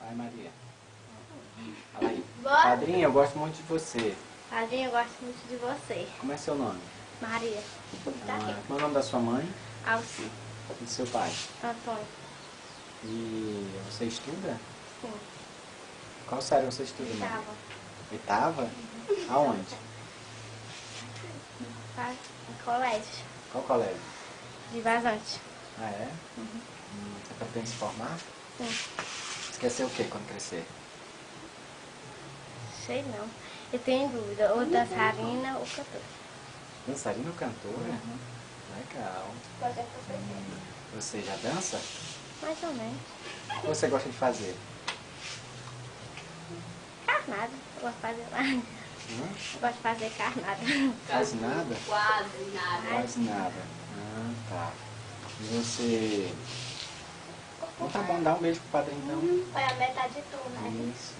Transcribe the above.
Vai, Maria. Fala aí. Bora. Padrinho, eu gosto muito de você. Padrinho, eu gosto muito de você. Como é seu nome? Maria. Tá aqui. Qual é o nome da sua mãe Alci. e do seu pai? Antônio. E você estuda? Sim. Qual série você estuda, Maria? Oitava. Oitava? Aonde? Tá em colégio. Qual colégio? De vazante. Ah, é? Você pretende se formar? Sim. Você quer ser o que quando crescer? Sei não. Eu tenho dúvida. Ou dançarina ou cantora. Dançarina ou cantora? Legal. Você já dança? Mais ou menos. O que você gosta de fazer? Carnada. Eu gosto de fazer nada. Eu gosto de fazer carnada. Quase nada? Quase nada. Quase nada. Ah, tá. E você... Então tá bom, dá um beijo pro padrinho então. Foi a metade de tudo, né? Isso.